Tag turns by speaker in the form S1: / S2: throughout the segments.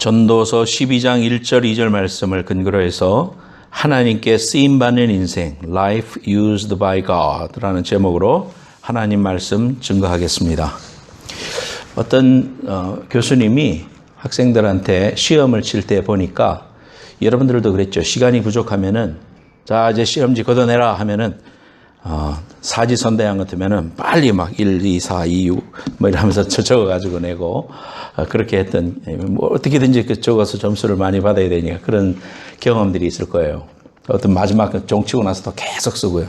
S1: 전도서 12장 1절 2절 말씀을 근거로 해서 하나님께 쓰임받는 인생 Life Used by God 라는 제목으로 하나님 말씀 증거하겠습니다. 어떤 교수님이 학생들한테 시험을 칠 때 보니까 여러분들도 그랬죠. 시간이 부족하면은 자 이제 시험지 걷어내라 하면은 사지선다형 같으면은 빨리 막 1, 2, 4, 2, 6 뭐 이러면서 적어가지고 내고 그렇게 했던 뭐 어떻게든지 적어서 점수를 많이 받아야 되니까 그런 경험들이 있을 거예요. 어떤 마지막 종치고 나서도 계속 쓰고요.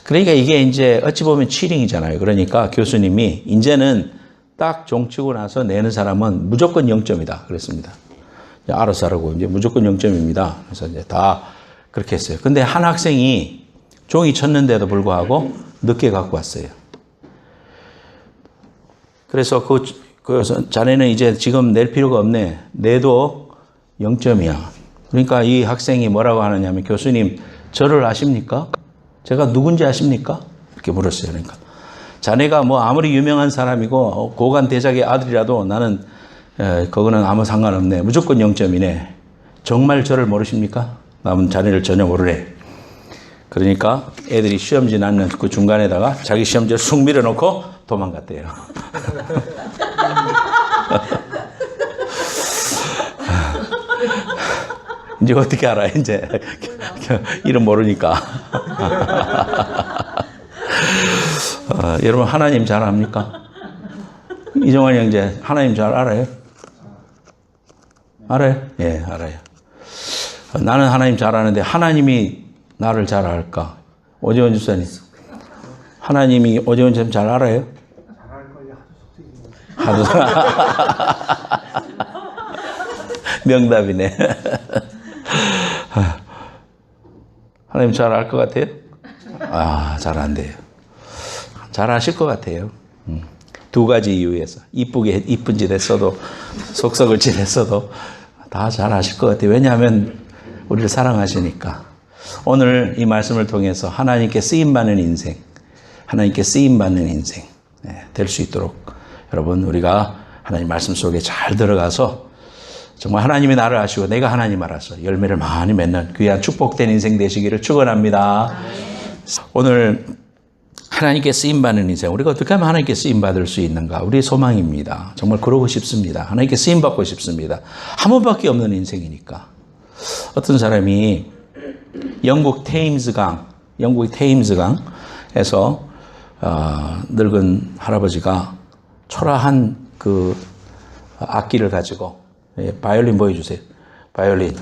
S1: 그러니까 이게 이제 어찌 보면 치링이잖아요. 그러니까 교수님이 이제는 딱 종치고 나서 내는 사람은 무조건 0점이다 그랬습니다. 알아서 하라고 이제 무조건 0점입니다. 그래서 이제 다 그렇게 했어요. 근데 한 학생이 종이 쳤는데도 불구하고 늦게 갖고 왔어요. 그래서 그래서 자네는 이제 지금 낼 필요가 없네. 내도 0점이야. 그러니까 이 학생이 뭐라고 하느냐면 교수님 저를 아십니까? 제가 누군지 아십니까? 이렇게 물었어요. 그러니까 자네가 뭐 아무리 유명한 사람이고 고관 대작의 아들이라도 나는 그거는 아무 상관없네. 무조건 0점이네. 정말 저를 모르십니까? 남은 자네를 전혀 모르래. 그러니까 애들이 시험지 낳는 그 중간에다가 자기 시험지를 쑥 밀어놓고 도망갔대요. 이제 어떻게 알아? 이제 이름 모르니까. 여러분 하나님 잘 압니까? 이정환 형제 하나님 잘 알아요? 알아요? 예, 알아요. 나는 하나님 잘 아는데 하나님이 나를 잘 알까? 오재원 집사님. 하나님이 오재원 집사님 잘 알아요? 하도 명답이네. 하나님 잘 알 것 같아요? 잘 안 돼요. 잘 아실 것 같아요. 두 가지 이유에서 이쁜 짓 했어도 속썩을 짓 했어도 다 잘 아실 것 같아요. 왜냐하면 우리를 사랑하시니까. 오늘 이 말씀을 통해서 하나님께 쓰임받는 인생, 하나님께 쓰임받는 인생 될 수 있도록 여러분 우리가 하나님 말씀 속에 잘 들어가서 정말 하나님이 나를 아시고 내가 하나님 알아서 열매를 많이 맺는 귀한 축복된 인생 되시기를 축원합니다. 오늘 하나님께 쓰임받는 인생, 우리가 어떻게 하면 하나님께 쓰임받을 수 있는가? 우리의 소망입니다. 정말 그러고 싶습니다. 하나님께 쓰임받고 싶습니다. 한 번밖에 없는 인생이니까. 어떤 사람이 영국 테임스강에서 늙은 할아버지가 초라한 그 악기를 가지고 바이올린 보여주세요. 바이올린.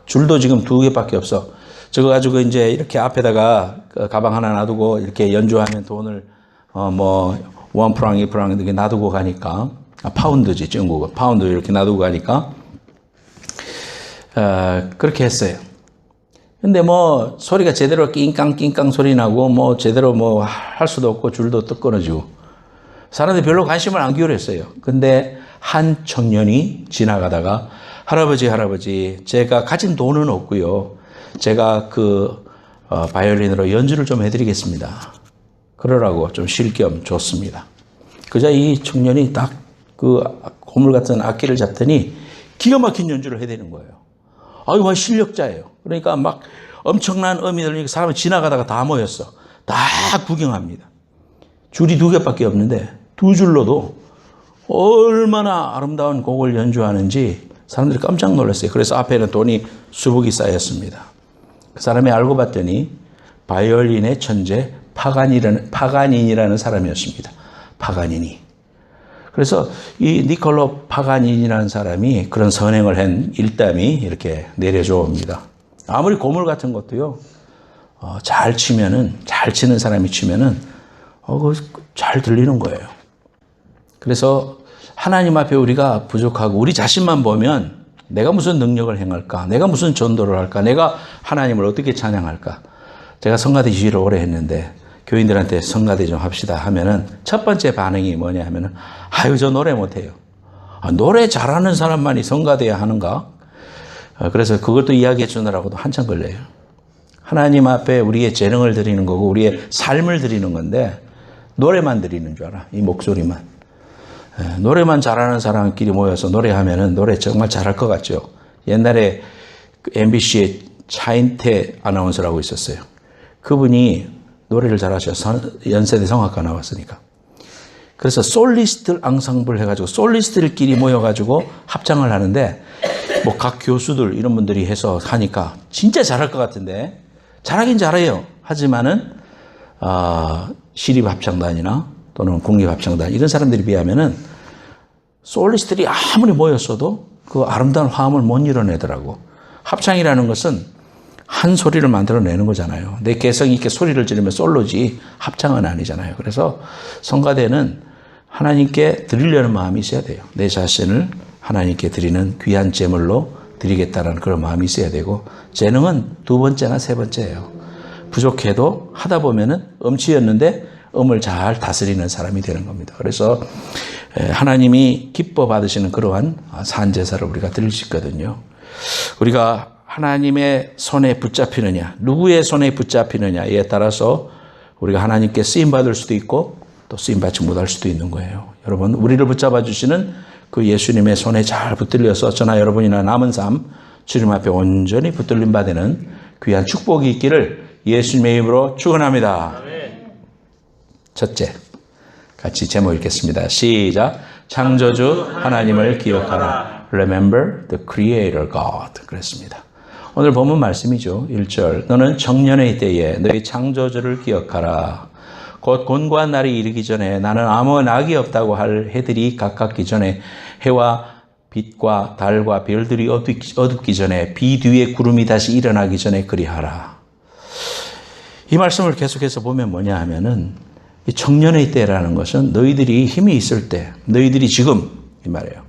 S1: 줄도 지금 2개밖에 없어. 저거 가지고 이제 이렇게 앞에다가 가방 하나 놔두고 이렇게 연주하면 돈을 뭐 1프랑 2프랑 이렇게 놔두고 가니까 파운드지 영국은 파운드 이렇게 놔두고 가니까 그렇게 했어요. 근데 뭐 소리가 제대로 낑깡 소리 나고 뭐 제대로 뭐 할 수도 없고 줄도 뚝 끊어지고 사람들이 별로 관심을 안 기울였어요. 근데 한 청년이 지나가다가 할아버지 제가 가진 돈은 없고요. 제가 그 바이올린으로 연주를 좀 해드리겠습니다. 그러라고 좀 쉴 겸 줬습니다. 그자 이 청년이 딱 그 고물 같은 악기를 잡더니 기가 막힌 연주를 해야 되는 거예요. 아유, 실력자예요. 그러니까 막 엄청난 음이 들리니까 사람이 지나가다가 다 모였어. 다 구경합니다. 줄이 2개밖에 없는데 2줄로도 얼마나 아름다운 곡을 연주하는지 사람들이 깜짝 놀랐어요. 그래서 앞에는 돈이 수북이 쌓였습니다. 그 사람이 알고 봤더니 바이올린의 천재 파가닌이라는 사람이었습니다. 파가닌이. 그래서 이 니콜로 파가닌이라는 사람이 그런 선행을 한 일담이 이렇게 내려져 옵니다. 아무리 고물 같은 것도요, 잘 치는 사람이 치면은, 잘 들리는 거예요. 그래서 하나님 앞에 우리가 부족하고 우리 자신만 보면 내가 무슨 능력을 행할까? 내가 무슨 전도를 할까? 내가 하나님을 어떻게 찬양할까? 제가 성가대 지휘를 오래 했는데 교인들한테 성가대 좀 합시다 하면은 첫 번째 반응이 뭐냐 하면은 아유 저 노래 못해요. 노래 잘하는 사람만이 성가대야 하는가? 그래서 그것도 이야기해 주느라고도 한참 걸려요. 하나님 앞에 우리의 재능을 드리는 거고 우리의 삶을 드리는 건데 노래만 드리는 줄 알아. 이 목소리만. 노래만 잘하는 사람끼리 모여서 노래하면은 노래 정말 잘할 것 같죠. 옛날에 MBC에 차인태 아나운서라고 있었어요. 그분이 노래를 잘하셔서 연세대 성악과 나왔으니까. 그래서 솔리스트 앙상블 해가지고 솔리스트들끼리 모여가지고 합창을 하는데 뭐 각 교수들 이런 분들이 해서 하니까 진짜 잘할 것 같은데 잘하긴 잘해요. 하지만은 시립합창단이나 또는 국립합창단 이런 사람들에 비하면은 솔리스트들이 아무리 모였어도 그 아름다운 화음을 못 이뤄내더라고. 합창이라는 것은 한 소리를 만들어내는 거잖아요. 내 개성 있게 소리를 지르면 솔로지 합창은 아니잖아요. 그래서 성가대는 하나님께 드리려는 마음이 있어야 돼요. 내 자신을 하나님께 드리는 귀한 제물로 드리겠다는 그런 마음이 있어야 되고, 재능은 두 번째나 세 번째예요. 부족해도 하다 보면은 음치였는데 음을 잘 다스리는 사람이 되는 겁니다. 그래서 하나님이 기뻐 받으시는 그러한 산제사를 우리가 드릴 수 있거든요. 우리가 하나님의 손에 붙잡히느냐, 누구의 손에 붙잡히느냐에 따라서 우리가 하나님께 쓰임받을 수도 있고 또 쓰임받지 못할 수도 있는 거예요. 여러분, 우리를 붙잡아 주시는 그 예수님의 손에 잘 붙들려서 저나 여러분이나 남은 삶 주님 앞에 온전히 붙들림 받는 귀한 축복이 있기를 예수님의 이름으로 축원합니다. 첫째, 같이 제목 읽겠습니다. 시작. 창조주 하나님을 기억하라. Remember the Creator God. 그랬습니다. 오늘 본문 말씀이죠. 1절. 너는 청년의 때에 너희 창조주를 기억하라. 곧 곤고한 날이 이르기 전에 나는 아무 낙이 없다고 할 해들이 가깝기 전에 해와 빛과 달과 별들이 어둡기 전에 비 뒤에 구름이 다시 일어나기 전에 그리하라. 이 말씀을 계속해서 보면 뭐냐 하면은 이 청년의 때라는 것은 너희들이 힘이 있을 때, 너희들이 지금 이 말이에요.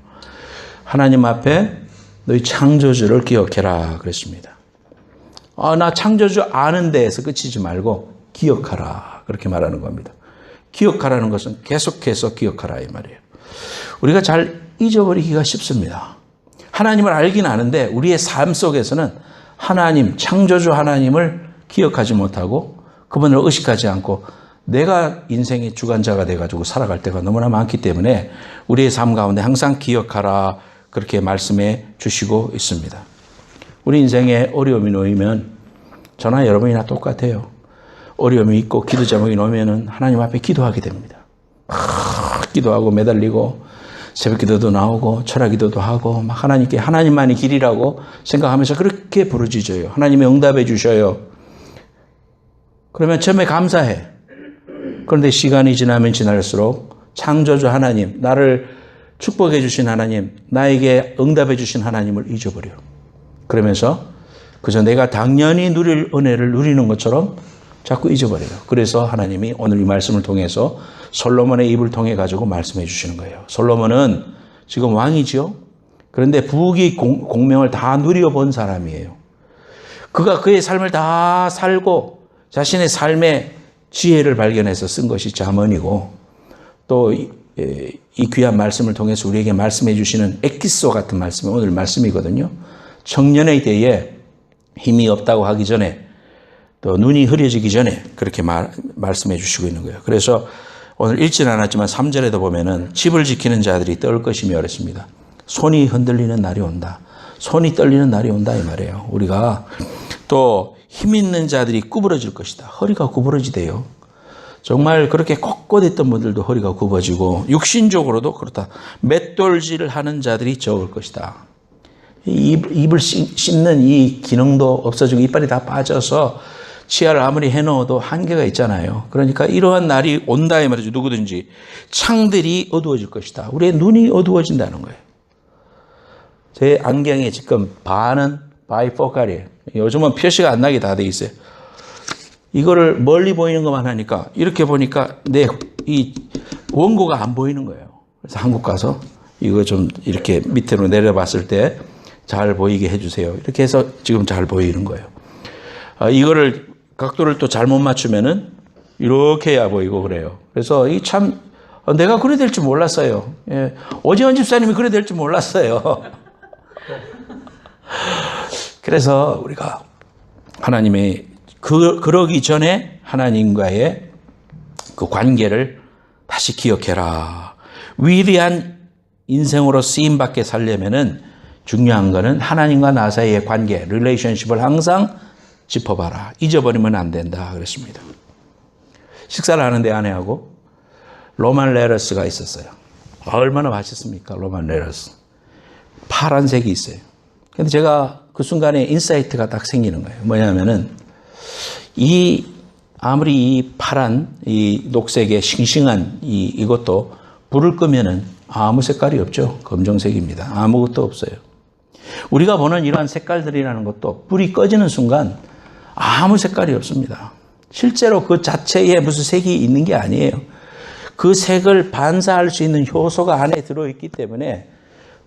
S1: 하나님 앞에 너희 창조주를 기억해라 그랬습니다. 나 창조주 아는 데에서 그치지 말고 기억하라 그렇게 말하는 겁니다. 기억하라는 것은 계속해서 기억하라 이 말이에요. 우리가 잘 잊어버리기가 쉽습니다. 하나님을 알긴 아는데 우리의 삶 속에서는 하나님, 창조주 하나님을 기억하지 못하고 그분을 의식하지 않고 내가 인생의 주관자가 돼가지고 살아갈 때가 너무나 많기 때문에 우리의 삶 가운데 항상 기억하라 그렇게 말씀해 주시고 있습니다. 우리 인생에 어려움이 놓이면 저나 여러분이나 똑같아요. 어려움이 있고 기도 제목이 놓이면은 하나님 앞에 기도하게 됩니다. 기도하고 매달리고 새벽 기도도 나오고 철학 기도도 하고 막 하나님께 하나님만이 길이라고 생각하면서 그렇게 부르짖어요. 하나님이 응답해 주셔요. 그러면 처음에 감사해. 그런데 시간이 지나면 지날수록 창조주 하나님, 나를 축복해 주신 하나님, 나에게 응답해 주신 하나님을 잊어버려. 그러면서 그저 내가 당연히 누릴 은혜를 누리는 것처럼 자꾸 잊어버려요. 그래서 하나님이 오늘 이 말씀을 통해서 솔로몬의 입을 통해 가지고 말씀해 주시는 거예요. 솔로몬은 지금 왕이죠. 그런데 부귀 공명을 다 누려본 사람이에요. 그가 그의 삶을 다 살고 자신의 삶의 지혜를 발견해서 쓴 것이 잠언이고 또 이 귀한 말씀을 통해서 우리에게 말씀해 주시는 엑기소 같은 말씀이 오늘 말씀이거든요. 청년의 때에 힘이 없다고 하기 전에 또 눈이 흐려지기 전에 그렇게 말씀해 주시고 있는 거예요. 그래서 오늘 읽지는 않았지만 3절에도 보면은 집을 지키는 자들이 떨 것이며 그랬습니다. 손이 흔들리는 날이 온다. 손이 떨리는 날이 온다 이 말이에요. 우리가 또 힘 있는 자들이 구부러질 것이다. 허리가 구부러지대요. 정말 그렇게 꼿꼿했던 분들도 허리가 굽어지고 육신적으로도 그렇다. 맷돌질을 하는 자들이 적을 것이다. 입을 씹는 이 기능도 없어지고 이빨이 다 빠져서 치아를 아무리 해놓아도 한계가 있잖아요. 그러니까 이러한 날이 온다 이 말이죠. 누구든지 창들이 어두워질 것이다. 우리의 눈이 어두워진다는 거예요. 제 안경에 지금 반은 바이포칼이에요. 요즘은 표시가 안 나게 다 돼 있어요. 이거를 멀리 보이는 것만 하니까 이렇게 보니까 내 이 원고가 안 보이는 거예요. 그래서 한국 가서 이거 좀 이렇게 밑으로 내려봤을 때 잘 보이게 해주세요. 이렇게 해서 지금 잘 보이는 거예요. 이거를 각도를 또 잘못 맞추면은 이렇게 해야 보이고 그래요. 그래서 이 참 내가 그래 될 줄 몰랐어요. 예. 오지원 집사님이 그래 될 줄 몰랐어요. 그래서 우리가 하나님의 그러기 전에 하나님과의 그 관계를 다시 기억해라. 위대한 인생으로 쓰임받게 살려면은 중요한 거는 하나님과 나 사이의 관계, 릴레이션십을 항상 짚어봐라. 잊어버리면 안 된다 그랬습니다. 식사를 하는데 아내하고 로만 레터스가 있었어요. 얼마나 맛있습니까? 로만 레터스. 파란색이 있어요. 근데 제가 그 순간에 인사이트가 딱 생기는 거예요. 뭐냐면은 아무리 이 파란, 이 녹색의 싱싱한 이것도 불을 끄면은 아무 색깔이 없죠. 검정색입니다. 아무것도 없어요. 우리가 보는 이러한 색깔들이라는 것도 불이 꺼지는 순간 아무 색깔이 없습니다. 실제로 그 자체에 무슨 색이 있는 게 아니에요. 그 색을 반사할 수 있는 효소가 안에 들어있기 때문에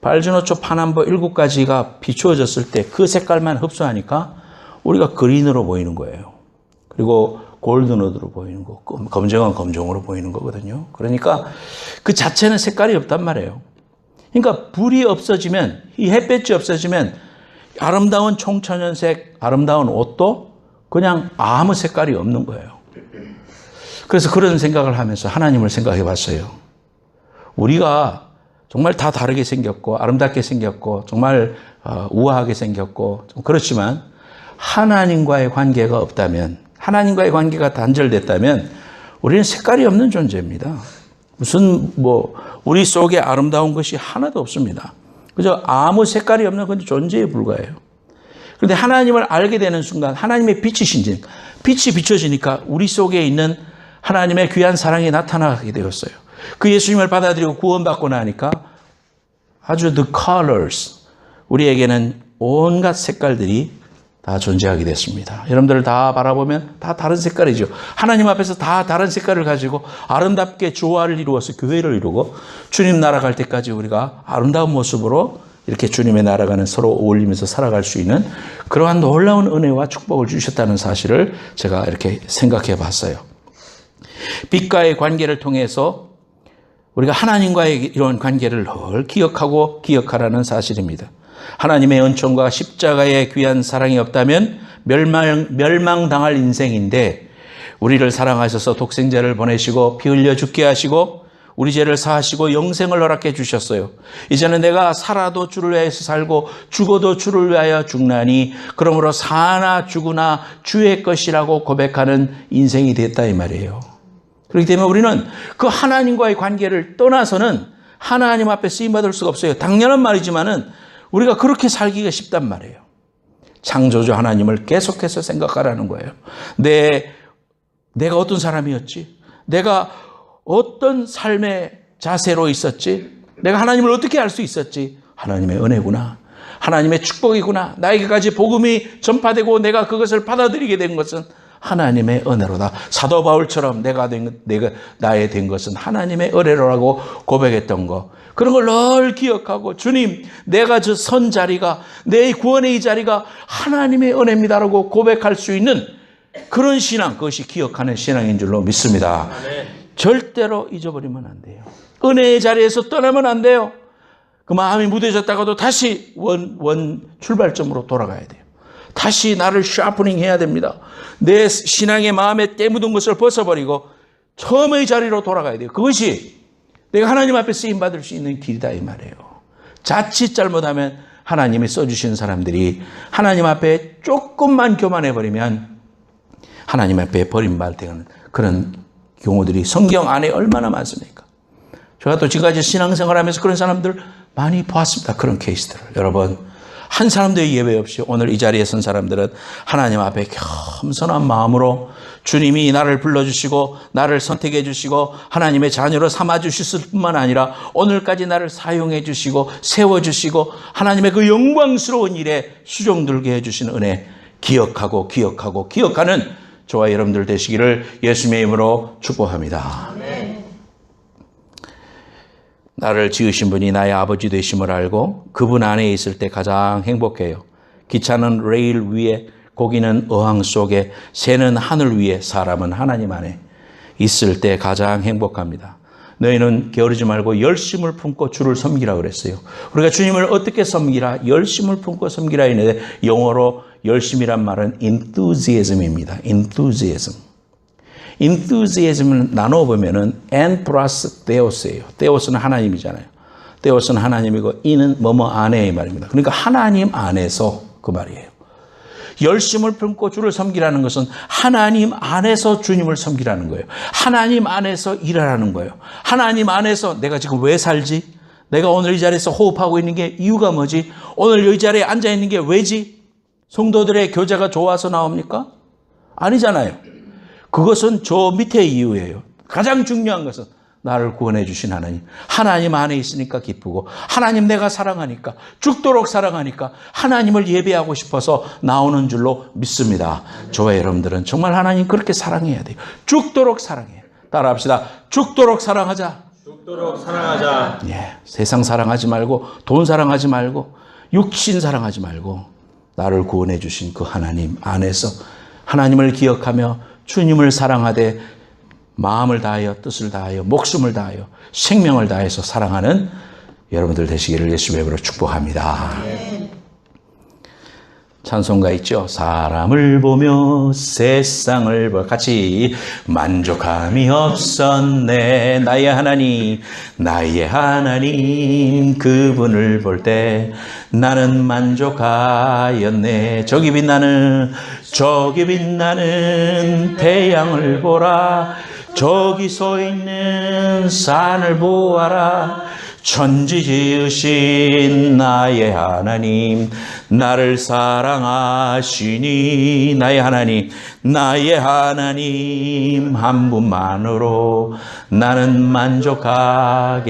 S1: 발주노초 파남보 7가지가 비추어졌을 때 그 색깔만 흡수하니까 우리가 그린으로 보이는 거예요. 그리고 골든우드로 보이는 거, 검정은 검정으로 보이는 거거든요. 그러니까 그 자체는 색깔이 없단 말이에요. 그러니까 불이 없어지면, 이 햇볕이 없어지면 아름다운 청천연색, 아름다운 옷도 그냥 아무 색깔이 없는 거예요. 그래서 그런 생각을 하면서 하나님을 생각해 봤어요. 우리가 정말 다 다르게 생겼고 아름답게 생겼고 정말 우아하게 생겼고 좀 그렇지만 하나님과의 관계가 없다면, 하나님과의 관계가 단절됐다면 우리는 색깔이 없는 존재입니다. 무슨 우리 속에 아름다운 것이 하나도 없습니다. 그저 아무 색깔이 없는 그런 존재에 불과해요. 그런데 하나님을 알게 되는 순간 하나님의 빛이신지, 빛이 비춰지니까 우리 속에 있는 하나님의 귀한 사랑이 나타나게 되었어요. 그 예수님을 받아들이고 구원받고 나니까 아주 the colors, 우리에게는 온갖 색깔들이 다 존재하게 됐습니다. 여러분들을 다 바라보면 다 다른 색깔이죠. 하나님 앞에서 다 다른 색깔을 가지고 아름답게 조화를 이루어서 교회를 이루고 주님 날아갈 때까지 우리가 아름다운 모습으로 이렇게 주님의 날아가는 서로 어울리면서 살아갈 수 있는 그러한 놀라운 은혜와 축복을 주셨다는 사실을 제가 이렇게 생각해 봤어요. 빛과의 관계를 통해서 우리가 하나님과의 이런 관계를 늘 기억하고 기억하라는 사실입니다. 하나님의 은총과 십자가의 귀한 사랑이 없다면 멸망당할 인생인데 우리를 사랑하셔서 독생자를 보내시고 피 흘려 죽게 하시고 우리 죄를 사하시고 영생을 허락해 주셨어요. 이제는 내가 살아도 주를 위하여서 살고 죽어도 주를 위하여 죽나니 그러므로 사나 죽으나 주의 것이라고 고백하는 인생이 됐다 이 말이에요. 그렇기 때문에 우리는 그 하나님과의 관계를 떠나서는 하나님 앞에 쓰임받을 수가 없어요. 당연한 말이지만은 우리가 그렇게 살기가 쉽단 말이에요. 창조주 하나님을 계속해서 생각하라는 거예요. 내가 어떤 사람이었지? 내가 어떤 삶의 자세로 있었지? 내가 하나님을 어떻게 알 수 있었지? 하나님의 은혜구나. 하나님의 축복이구나. 나에게까지 복음이 전파되고 내가 그것을 받아들이게 된 것은 하나님의 은혜로다. 사도 바울처럼 나의 된 것은 하나님의 은혜로라고 고백했던 거. 그런 걸 늘 기억하고 주님, 내가 저 선 자리가, 내 구원의 이 자리가 하나님의 은혜입니다라고 고백할 수 있는 그런 신앙, 그것이 기억하는 신앙인 줄로 믿습니다. 절대로 잊어버리면 안 돼요. 은혜의 자리에서 떠나면 안 돼요. 그 마음이 무뎌졌다가도 다시 원 출발점으로 돌아가야 돼요. 다시 나를 샤프닝 해야 됩니다. 내 신앙의 마음에 때묻은 것을 벗어버리고 처음의 자리로 돌아가야 돼요. 그것이 내가 하나님 앞에 쓰임받을 수 있는 길이다 이 말이에요. 자칫 잘못하면 하나님이 써주신 사람들이 하나님 앞에 조금만 교만해버리면 하나님 앞에 버림받는 그런 경우들이 성경 안에 얼마나 많습니까? 제가 또 지금까지 신앙생활하면서 그런 사람들 많이 보았습니다. 그런 케이스들을. 여러분, 한 사람도 예외 없이 오늘 이 자리에 선 사람들은 하나님 앞에 겸손한 마음으로 주님이 나를 불러주시고 나를 선택해 주시고 하나님의 자녀로 삼아주셨을 뿐만 아니라 오늘까지 나를 사용해 주시고 세워주시고 하나님의 그 영광스러운 일에 수종들게 해주신 은혜 기억하는 저와 여러분들 되시기를 예수님의 이름으로 축복합니다. 아멘. 나를 지으신 분이 나의 아버지 되심을 알고 그분 안에 있을 때 가장 행복해요. 기차는 레일 위에, 고기는 어항 속에, 새는 하늘 위에, 사람은 하나님 안에 있을 때 가장 행복합니다. 너희는 게으르지 말고 열심을 품고 주를 섬기라 그랬어요. 우리가 주님을 어떻게 섬기라? 열심을 품고 섬기라 했는데 영어로 열심이란 말은 enthusiasm입니다. enthusiasm. enthusiasm을 나눠보면은 en 플러스 theos예요. theos는 하나님이잖아요. theos는 하나님이고 이는 뭐뭐 안에 이 말입니다. 그러니까 하나님 안에서 그 말이에요. 열심을 품고 주를 섬기라는 것은 하나님 안에서 주님을 섬기라는 거예요. 하나님 안에서 일하라는 거예요. 하나님 안에서 내가 지금 왜 살지? 내가 오늘 이 자리에서 호흡하고 있는 게 이유가 뭐지? 오늘 이 자리에 앉아 있는 게 왜지? 성도들의 교제가 좋아서 나옵니까? 아니잖아요. 그것은 저 밑에 이유예요. 가장 중요한 것은 나를 구원해 주신 하나님. 하나님 안에 있으니까 기쁘고 하나님 내가 사랑하니까 죽도록 사랑하니까 하나님을 예배하고 싶어서 나오는 줄로 믿습니다. 저와 여러분들은 정말 하나님 그렇게 사랑해야 돼요. 죽도록 사랑해요. 따라합시다. 죽도록 사랑하자.
S2: 죽도록 사랑하자.
S1: 예, 세상 사랑하지 말고 돈 사랑하지 말고 육신 사랑하지 말고 나를 구원해 주신 그 하나님 안에서 하나님을 기억하며 주님을 사랑하되 마음을 다하여 뜻을 다하여 목숨을 다하여 생명을 다해서 사랑하는 여러분들 되시기를 예수의 이름으로 축복합니다. 찬송가 있죠. 사람을 보며 세상을 보며 같이 만족함이 없었네. 나의 하나님 그분을 볼 때 나는 만족하였네. 저기 빛나는 태양을 보라. 저기 서 있는 산을 보아라. 천지 지으신 나의 하나님 나를 사랑하시니 나의 하나님 한 분만으로 나는 만족하겠네.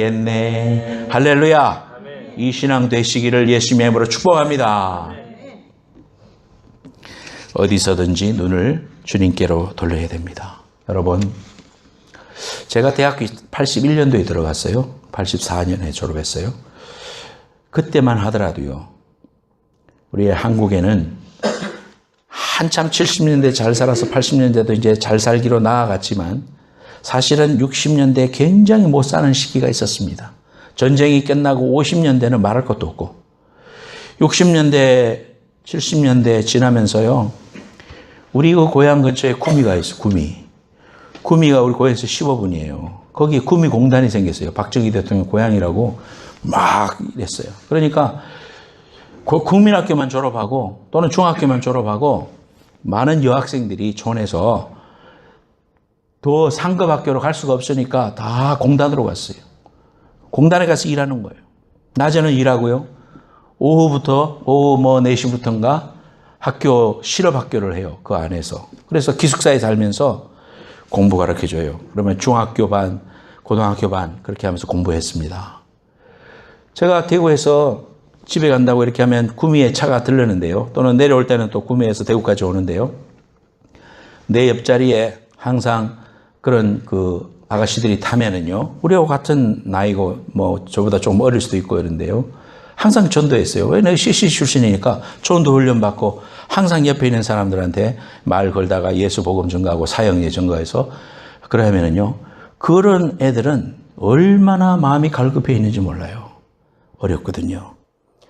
S1: 할렐루야. 이 신앙 되시기를 예수님의 이름으로 축복합니다. 어디서든지 눈을 주님께로 돌려야 됩니다. 여러분, 제가 대학교 81년도에 들어갔어요. 84년에 졸업했어요. 그때만 하더라도요, 우리 한국에는 한참 70년대 잘 살아서 80년대도 이제 잘 살기로 나아갔지만 사실은 60년대 굉장히 못 사는 시기가 있었습니다. 전쟁이 끝나고 50년대는 말할 것도 없고 60년대, 70년대 지나면서요, 우리 그 고향 근처에 구미가 있어요. 구미가 우리 고향에서 15분이에요. 거기 구미 공단이 생겼어요. 박정희 대통령 고향이라고 막 이랬어요. 그러니까 국민학교만 졸업하고 또는 중학교만 졸업하고 많은 여학생들이 촌에서 더 상급 학교로 갈 수가 없으니까 다 공단으로 갔어요. 공단에 가서 일하는 거예요. 낮에는 일하고요. 오후 4시부터인가 실업학교를 해요. 그 안에서. 그래서 기숙사에 살면서 공부 가르쳐줘요. 그러면 중학교 반, 고등학교 반 그렇게 하면서 공부했습니다. 제가 대구에서 집에 간다고 이렇게 하면 구미에 차가 들르는데요. 또는 내려올 때는 또 구미에서 대구까지 오는데요. 내 옆자리에 항상 그런 그 아가씨들이 타면은요, 우리하고 같은 나이고 뭐 저보다 좀 어릴 수도 있고 이런데요, 항상 전도했어요. 왜? 내가 CC 출신이니까 전도 훈련 받고 항상 옆에 있는 사람들한테 말 걸다가 예수 복음 전가하고 사형예 전가해서 그러면은요, 그런 애들은 얼마나 마음이 갈급해 있는지 몰라요. 어렵거든요.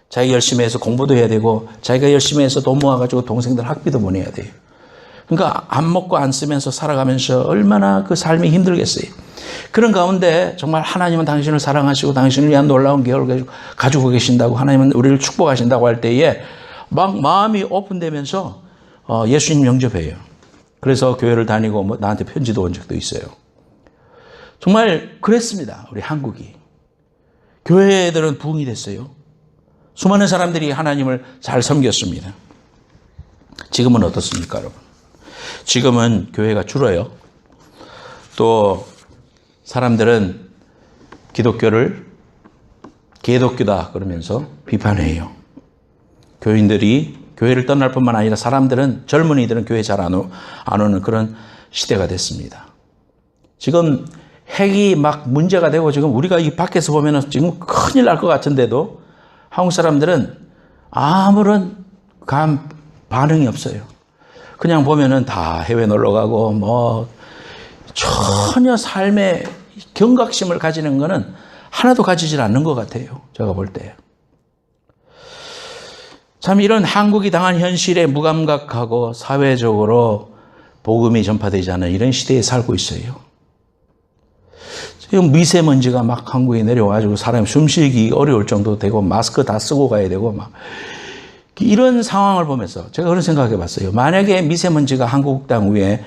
S1: 자기가 열심히 해서 공부도 해야 되고 자기가 열심히 해서 돈 모아가지고 동생들 학비도 보내야 돼요. 그러니까 안 먹고 안 쓰면서 살아가면서 얼마나 그 삶이 힘들겠어요. 그런 가운데 정말 하나님은 당신을 사랑하시고 당신을 위한 놀라운 계획을 가지고 계신다고, 하나님은 우리를 축복하신다고 할 때에 막 마음이 오픈되면서 예수님 영접해요. 그래서 교회를 다니고 뭐 나한테 편지도 온 적도 있어요. 정말 그랬습니다. 우리 한국이. 교회들은 부흥이 됐어요. 수많은 사람들이 하나님을 잘 섬겼습니다. 지금은 어떻습니까, 여러분? 지금은 교회가 줄어요. 또 사람들은 기독교를 개독교다 그러면서 비판해요. 교인들이 교회를 떠날 뿐만 아니라 사람들은, 젊은이들은 교회 잘 안 오는 그런 시대가 됐습니다. 지금 핵이 막 문제가 되고 지금 우리가 이 밖에서 보면은 지금 큰일 날 것 같은데도 한국 사람들은 아무런 반응이 없어요. 그냥 보면은 다 해외 놀러 가고 뭐 전혀 삶의 경각심을 가지는 거는 하나도 가지질 않는 것 같아요. 제가 볼 때. 참 이런 한국이 당한 현실에 무감각하고 사회적으로 복음이 전파되지 않는 이런 시대에 살고 있어요. 지금 미세먼지가 막 한국에 내려와가지고 사람이 숨쉬기 어려울 정도 되고 마스크 다 쓰고 가야 되고 막 이런 상황을 보면서 제가 그런 생각해 봤어요. 만약에 미세먼지가 한국 땅 위에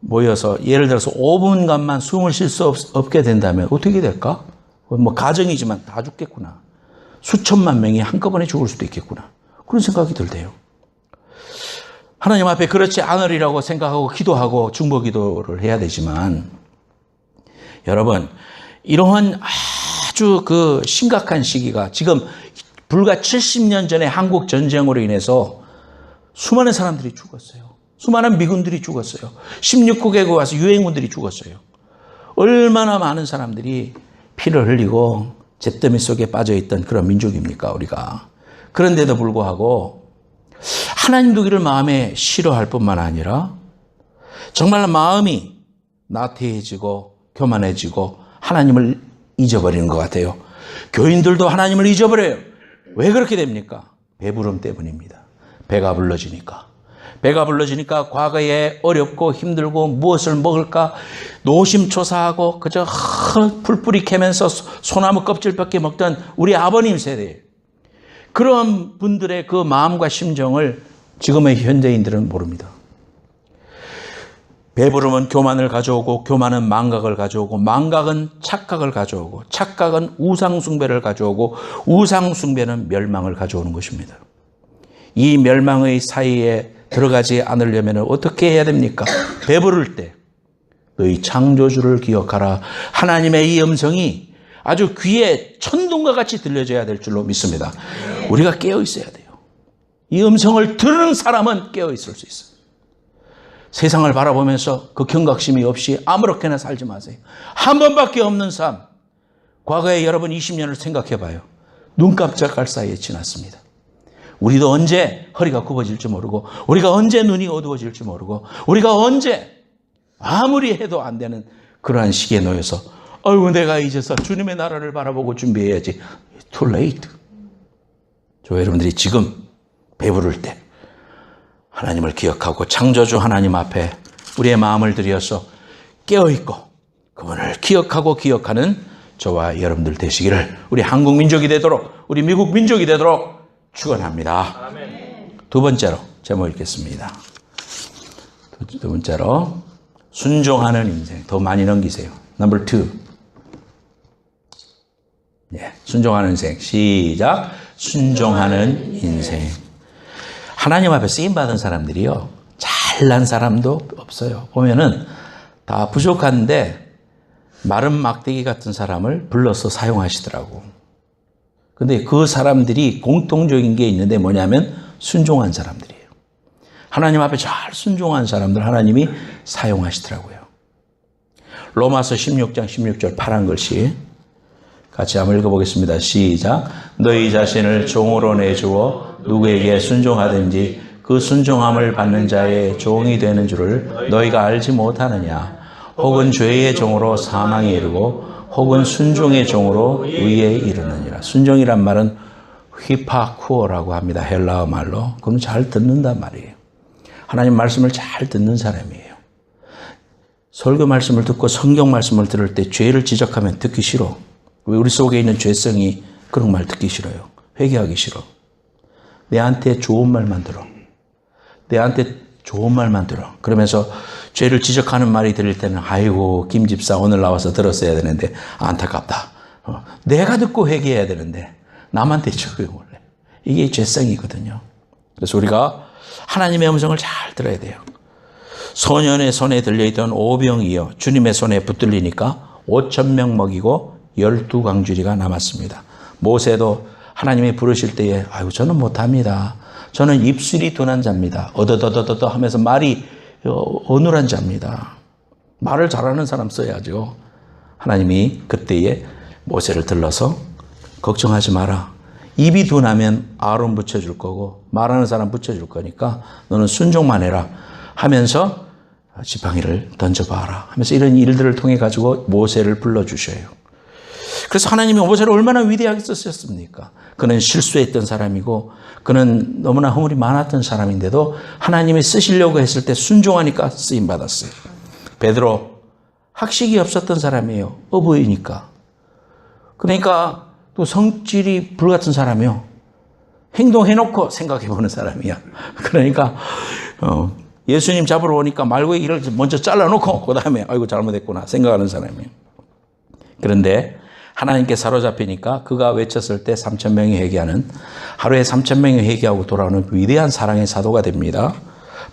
S1: 모여서 예를 들어서 5분간만 숨을 쉴 수 없게 된다면 어떻게 될까? 뭐 가정이지만 다 죽겠구나. 수천만 명이 한꺼번에 죽을 수도 있겠구나. 그런 생각이 들대요. 하나님 앞에 그렇지 않으리라고 생각하고 기도하고 중보기도를 해야 되지만 여러분 이러한 아주 그 심각한 시기가 지금 불과 70년 전에 한국 전쟁으로 인해서 수많은 사람들이 죽었어요. 수많은 미군들이 죽었어요. 16국에 와서 유엔군들이 죽었어요. 얼마나 많은 사람들이 피를 흘리고 잿더미 속에 빠져있던 그런 민족입니까 우리가. 그런데도 불구하고 하나님도 우리를 마음에 싫어할 뿐만 아니라 정말 마음이 나태해지고 교만해지고 하나님을 잊어버리는 것 같아요. 교인들도 하나님을 잊어버려요. 왜 그렇게 됩니까? 배부름 때문입니다. 배가 불러지니까. 배가 불러지니까 과거에 어렵고 힘들고 무엇을 먹을까 노심초사하고 그저 풀뿌리 캐면서 소나무 껍질밖에 먹던 우리 아버님 세대예요. 그런 분들의 그 마음과 심정을 지금의 현대인들은 모릅니다. 배부름은 교만을 가져오고 교만은 망각을 가져오고 망각은 착각을 가져오고 착각은 우상숭배를 가져오고 우상숭배는 멸망을 가져오는 것입니다. 이 멸망의 사이에 들어가지 않으려면 어떻게 해야 됩니까? 배부를 때 너희 창조주를 기억하라. 하나님의 이 음성이 아주 귀에 천둥과 같이 들려져야 될 줄로 믿습니다. 우리가 깨어 있어야 돼요. 이 음성을 들은 사람은 깨어 있을 수 있어요. 세상을 바라보면서 그 경각심이 없이 아무렇게나 살지 마세요. 한 번밖에 없는 삶. 과거에 여러분 20년을 생각해 봐요. 눈 깜짝할 사이에 지났습니다. 우리도 언제 허리가 굽어질지 모르고 우리가 언제 눈이 어두워질지 모르고 우리가 언제 아무리 해도 안 되는 그러한 시기에 놓여서 아이고 내가 이제서 주님의 나라를 바라보고 준비해야지. Too late. 저 여러분들이 지금 배부를 때 하나님을 기억하고 창조주 하나님 앞에 우리의 마음을 들여서 깨어있고 그분을 기억하고 기억하는 저와 여러분들 되시기를 우리 한국 민족이 되도록 우리 미국 민족이 되도록 축원합니다. 두 번째로 제목 읽겠습니다. 두 번째로 순종하는 인생. 더 많이 넘기세요. Number 2. 순종하는 인생. 시작. 순종하는 인생. 하나님 앞에 쓰임받은 사람들이요. 잘난 사람도 없어요. 보면은 다 부족한데 마른 막대기 같은 사람을 불러서 사용하시더라고. 근데 그 사람들이 공통적인 게 있는데 뭐냐면 순종한 사람들이에요. 하나님 앞에 잘 순종한 사람들 하나님이 사용하시더라고요. 로마서 16장 16절 파란 글씨 같이 한번 읽어보겠습니다. 시작. 너희 자신을 종으로 내주어 누구에게 순종하든지 그 순종함을 받는 자의 종이 되는 줄을 너희가 알지 못하느냐. 혹은 죄의 종으로 사망에 이르고 혹은 순종의 종으로 의에 이르느니라. 순종이란 말은 휘파쿠어라고 합니다. 헬라어 말로. 그럼 잘 듣는단 말이에요. 하나님 말씀을 잘 듣는 사람이에요. 설교 말씀을 듣고 성경 말씀을 들을 때 죄를 지적하면 듣기 싫어. 왜 우리 속에 있는 죄성이 그런 말 듣기 싫어요. 회개하기 싫어. 내한테 좋은 말만 들어. 내한테 좋은 말만 들어. 그러면서 죄를 지적하는 말이 들릴 때는 아이고 김 집사 오늘 나와서 들었어야 되는데 안타깝다. 내가 듣고 회개해야 되는데 남한테 적용을 해. 이게 죄성이거든요. 그래서 우리가 하나님의 음성을 잘 들어야 돼요. 소년의 손에 들려있던 오병이요 주님의 손에 붙들리니까 5,000명 먹이고 12광주리가 남았습니다. 모세도 하나님이 부르실 때에 아이고 저는 못합니다. 저는 입술이 둔한 자입니다. 어더더더더 하면서 말이 어눌한 자입니다. 말을 잘하는 사람 써야죠. 하나님이 그때에 모세를 들러서 걱정하지 마라. 입이 둔하면 아론 붙여줄 거고 말하는 사람 붙여줄 거니까 너는 순종만 해라 하면서 지팡이를 던져봐라 하면서 이런 일들을 통해 가지고 모세를 불러주셔요. 그래서 하나님이 모세를 얼마나 위대하게 쓰셨습니까? 그는 실수했던 사람이고 그는 너무나 허물이 많았던 사람인데도 하나님이 쓰시려고 했을 때 순종하니까 쓰임받았어요. 베드로 학식이 없었던 사람이에요. 어부이니까. 그러니까 또 성질이 불같은 사람이요. 행동해놓고 생각해보는 사람이야. 그러니까 예수님 잡으러 오니까 말고의 일을 먼저 잘라놓고 그 다음에 아이고 잘못했구나 생각하는 사람이에요. 그런데 하나님께 사로잡히니까 그가 외쳤을 때 3,000명이 회개하는, 하루에 3,000명이 회개하고 돌아오는 위대한 사랑의 사도가 됩니다.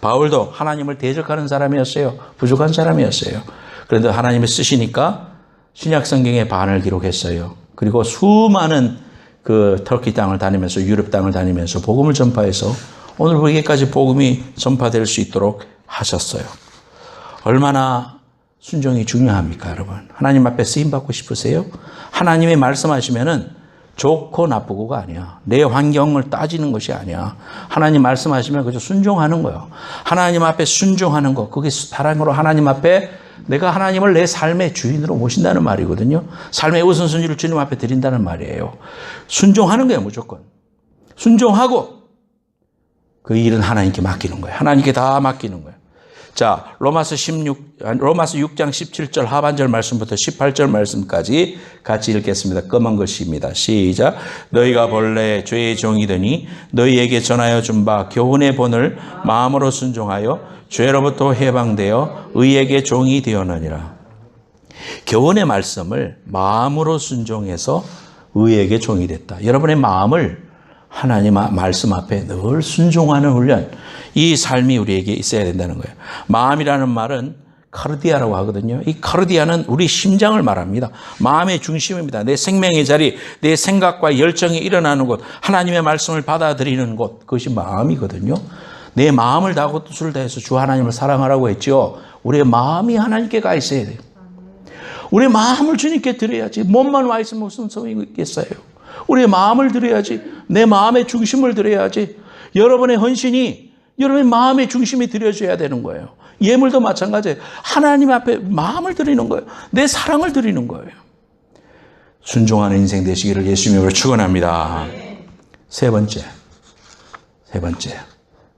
S1: 바울도 하나님을 대적하는 사람이었어요. 부족한 사람이었어요. 그런데 하나님이 쓰시니까 신약 성경의 반을 기록했어요. 그리고 수많은 그 터키 땅을 다니면서 유럽 땅을 다니면서 복음을 전파해서 오늘 우리에게까지 복음이 전파될 수 있도록 하셨어요. 얼마나 순종이 중요합니까, 여러분? 하나님 앞에 쓰임받고 싶으세요? 하나님이 말씀하시면은 좋고 나쁘고가 아니야. 내 환경을 따지는 것이 아니야. 하나님 말씀하시면 그저 순종하는 거예요. 하나님 앞에 순종하는 거, 그게 사랑으로 하나님 앞에 내가 하나님을 내 삶의 주인으로 모신다는 말이거든요. 삶의 우선순위를 주님 앞에 드린다는 말이에요. 순종하는 거예요, 무조건. 순종하고 그 일은 하나님께 맡기는 거예요. 하나님께 다 맡기는 거예요. 자, 로마서 6장 17절 하반절 말씀부터 18절 말씀까지 같이 읽겠습니다. 검은 글씨입니다. 시작. 너희가 본래 죄의 종이더니 너희에게 전하여 준 바 교훈의 본을 마음으로 순종하여 죄로부터 해방되어 의에게 종이 되었느니라. 교훈의 말씀을 마음으로 순종해서 의에게 종이 됐다. 여러분의 마음을 하나님 말씀 앞에 늘 순종하는 훈련, 이 삶이 우리에게 있어야 된다는 거예요. 마음이라는 말은 카르디아라고 하거든요. 이 카르디아는 우리 심장을 말합니다. 마음의 중심입니다. 내 생명의 자리, 내 생각과 열정이 일어나는 곳, 하나님의 말씀을 받아들이는 곳, 그것이 마음이거든요. 내 마음을 다하고 뜻을 다해서 주 하나님을 사랑하라고 했죠. 우리의 마음이 하나님께 가 있어야 돼요. 우리의 마음을 주님께 드려야지. 몸만 와 있으면 무슨 소용이 있겠어요. 우리의 마음을 드려야지. 내 마음의 중심을 드려야지. 여러분의 헌신이 여러분의 마음의 중심이 드려져야 되는 거예요. 예물도 마찬가지예요. 하나님 앞에 마음을 드리는 거예요. 내 사랑을 드리는 거예요. 순종하는 인생 되시기를 예수님으로 축원합니다. 세 번째.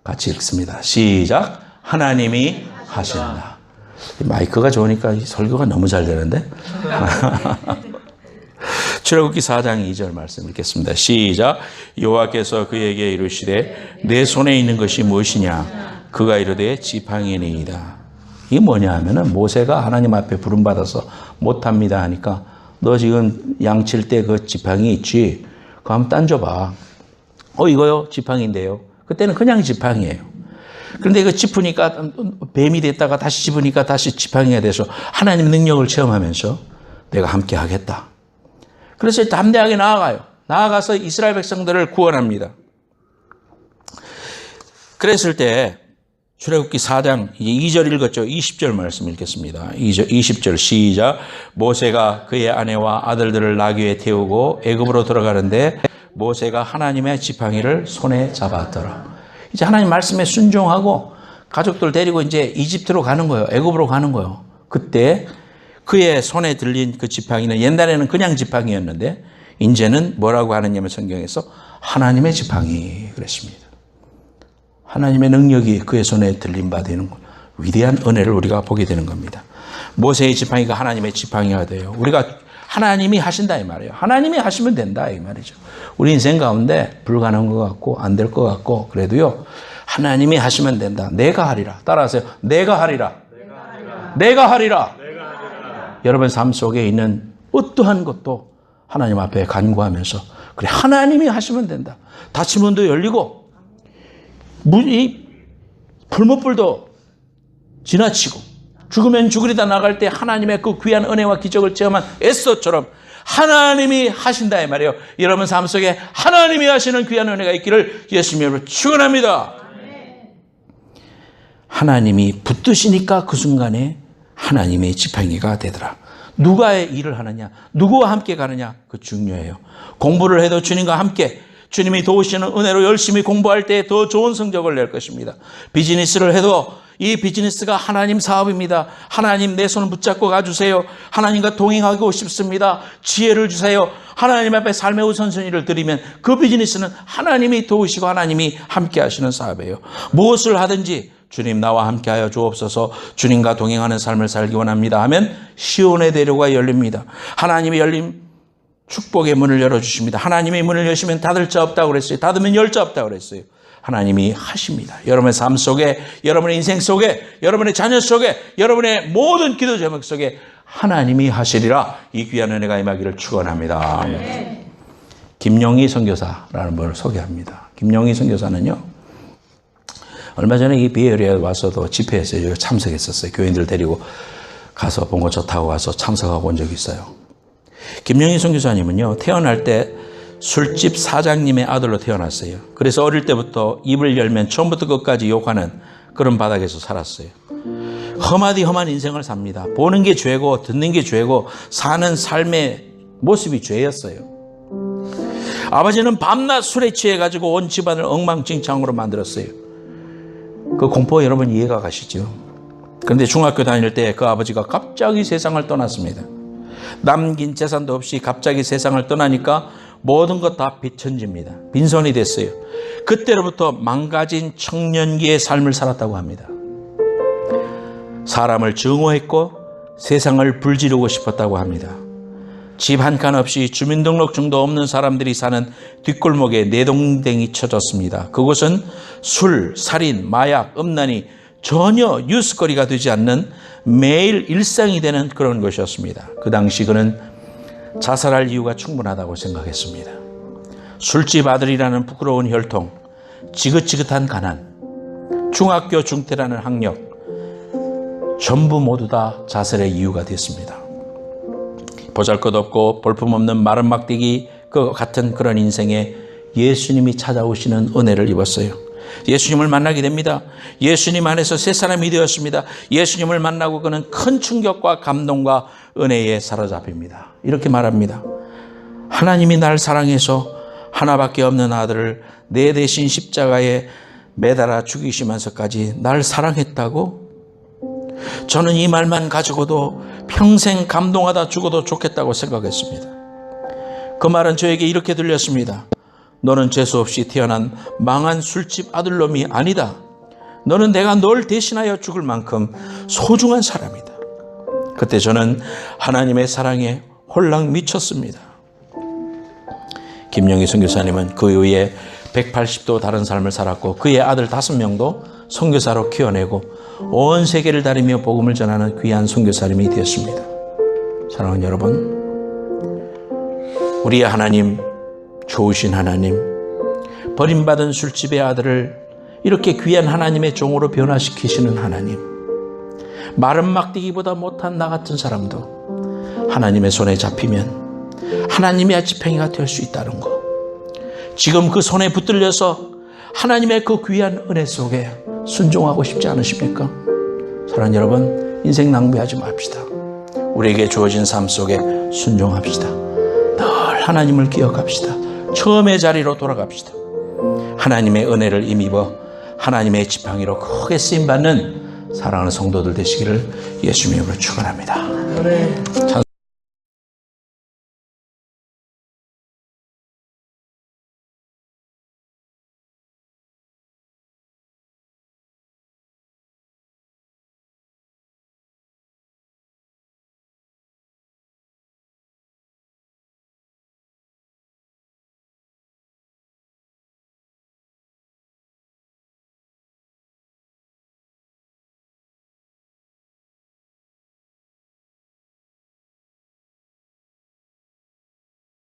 S1: 같이 읽습니다. 시작. 하나님이 하신다. 마이크가 좋으니까 설교가 너무 잘 되는데. 출애굽기 4장 2절 말씀 읽겠습니다. 시작. 여호와께서 그에게 이르시되 내 손에 있는 것이 무엇이냐? 그가 이르되 지팡이니이다. 이게 뭐냐 하면은 모세가 하나님 앞에 부름받아서 못합니다 하니까 너 지금 양칠 때 그 지팡이 있지? 그거 한번 딴줘봐. 이거요? 지팡이인데요. 그때는 그냥 지팡이에요. 그런데 이거 짚으니까 뱀이 됐다가 다시 짚으니까 다시 지팡이가 돼서 하나님 능력을 체험하면서 내가 함께 하겠다. 그래서 담대하게 나아가요. 나아가서 이스라엘 백성들을 구원합니다. 그랬을 때 출애굽기 4장 2절 읽었죠. 20절 말씀 읽겠습니다. 20절 시작. 모세가 그의 아내와 아들들을 나귀에 태우고 애굽으로 들어가는데 모세가 하나님의 지팡이를 손에 잡았더라. 이제 하나님 말씀에 순종하고 가족들 데리고 이제 이집트로 가는 거예요. 애굽으로 가는 거예요. 그때 그의 손에 들린 그 지팡이는 옛날에는 그냥 지팡이였는데 이제는 뭐라고 하느냐면 성경에서 하나님의 지팡이 그랬습니다. 하나님의 능력이 그의 손에 들린 바 되는 것. 위대한 은혜를 우리가 보게 되는 겁니다. 모세의 지팡이가 하나님의 지팡이가 돼요. 우리가 하나님이 하신다 이 말이에요. 하나님이 하시면 된다 이 말이죠. 우리 인생 가운데 불가능한 것 같고 안 될 것 같고 그래도요. 하나님이 하시면 된다. 내가 하리라. 따라하세요. 내가 하리라. 내가 하리라. 여러분 삶 속에 있는 어떠한 것도 하나님 앞에 간구하면서 그래 하나님이 하시면 된다. 닫힌 문도 열리고 이 풀무불도 지나치고 죽으면 죽으리다 나갈 때 하나님의 그 귀한 은혜와 기적을 체험한 에스더처럼 하나님이 하신다 이 말이에요. 여러분 삶 속에 하나님이 하시는 귀한 은혜가 있기를 예수님으로 축원합니다. 하나님이 붙드시니까 그 순간에 하나님의 지팡이가 되더라. 누가의 일을 하느냐, 누구와 함께 가느냐, 그 중요해요. 공부를 해도 주님과 함께 주님이 도우시는 은혜로 열심히 공부할 때 더 좋은 성적을 낼 것입니다. 비즈니스를 해도 이 비즈니스가 하나님 사업입니다. 하나님 내 손을 붙잡고 가주세요. 하나님과 동행하고 싶습니다. 지혜를 주세요. 하나님 앞에 삶의 우선순위를 드리면 그 비즈니스는 하나님이 도우시고 하나님이 함께 하시는 사업이에요. 무엇을 하든지 주님 나와 함께하여 주옵소서, 주님과 동행하는 삶을 살기 원합니다 하면 시온의 대로가 열립니다. 하나님이 열린 축복의 문을 열어주십니다. 하나님의 문을 여시면 닫을 자 없다고 그랬어요. 닫으면 열 자 없다고 그랬어요. 하나님이 하십니다. 여러분의 삶 속에, 여러분의 인생 속에, 여러분의 자녀 속에, 여러분의 모든 기도 제목 속에 하나님이 하시리라. 이 귀한 은혜가 임하기를 축원합니다. 김영희 선교사라는 분을 소개합니다. 김영희 선교사는요, 얼마 전에 이 비에리아에 와서도 집회에서 참석했었어요. 교인들 데리고 가서 봉고차 타고 가서 참석하고 온 적이 있어요. 김영희 선교사님은요, 태어날 때 술집 사장님의 아들로 태어났어요. 그래서 어릴 때부터 입을 열면 처음부터 끝까지 욕하는 그런 바닥에서 살았어요. 험한 인생을 삽니다. 보는 게 죄고 듣는 게 죄고 사는 삶의 모습이 죄였어요. 아버지는 밤낮 술에 취해가지고 온 집안을 엉망진창으로 만들었어요. 그 공포 여러분 이해가 가시죠? 그런데 중학교 다닐 때 그 아버지가 갑자기 세상을 떠났습니다. 남긴 재산도 없이 갑자기 세상을 떠나니까 모든 것 다 빚천지입니다. 빈손이 됐어요. 그때로부터 망가진 청년기의 삶을 살았다고 합니다. 사람을 증오했고 세상을 불지르고 싶었다고 합니다. 집 한 칸 없이 주민등록증도 없는 사람들이 사는 뒷골목에 내동댕이 쳐졌습니다. 그곳은 술, 살인, 마약, 음란이 전혀 뉴스거리가 되지 않는 매일 일상이 되는 그런 것이었습니다. 그 당시 그는 자살할 이유가 충분하다고 생각했습니다. 술집 아들이라는 부끄러운 혈통, 지긋지긋한 가난, 중학교 중퇴라는 학력, 전부 모두 다 자살의 이유가 됐습니다. 보잘것없고 볼품없는 마른 막대기 같은 그런 인생에 예수님이 찾아오시는 은혜를 입었어요. 예수님을 만나게 됩니다. 예수님 안에서 새 사람이 되었습니다. 예수님을 만나고 그는 큰 충격과 감동과 은혜에 사로잡힙니다. 이렇게 말합니다. 하나님이 날 사랑해서 하나밖에 없는 아들을 내 대신 십자가에 매달아 죽이시면서까지 날 사랑했다고? 저는 이 말만 가지고도 평생 감동하다 죽어도 좋겠다고 생각했습니다. 그 말은 저에게 이렇게 들렸습니다. 너는 재수없이 태어난 망한 술집 아들놈이 아니다. 너는 내가 널 대신하여 죽을 만큼 소중한 사람이다. 그때 저는 하나님의 사랑에 홀랑 미쳤습니다. 김영희 선교사님은 그 이후에 180도 다른 삶을 살았고 그의 아들 5명도 선교사로 키워내고 온 세계를 다니며 복음을 전하는 귀한 선교사님이 되었습니다. 사랑하는 여러분, 우리의 하나님, 좋으신 하나님, 버림받은 술집의 아들을 이렇게 귀한 하나님의 종으로 변화시키시는 하나님, 마른 막대기보다 못한 나 같은 사람도 하나님의 손에 잡히면 하나님의 지팡이가 될 수 있다는 거, 지금 그 손에 붙들려서 하나님의 그 귀한 은혜 속에 순종하고 싶지 않으십니까? 사랑하는 여러분, 인생 낭비하지 맙시다. 우리에게 주어진 삶 속에 순종합시다. 늘 하나님을 기억합시다. 처음의 자리로 돌아갑시다. 하나님의 은혜를 힘입어 하나님의 지팡이로 크게 쓰임받는 사랑하는 성도들 되시기를 예수님의 이름으로 축원합니다.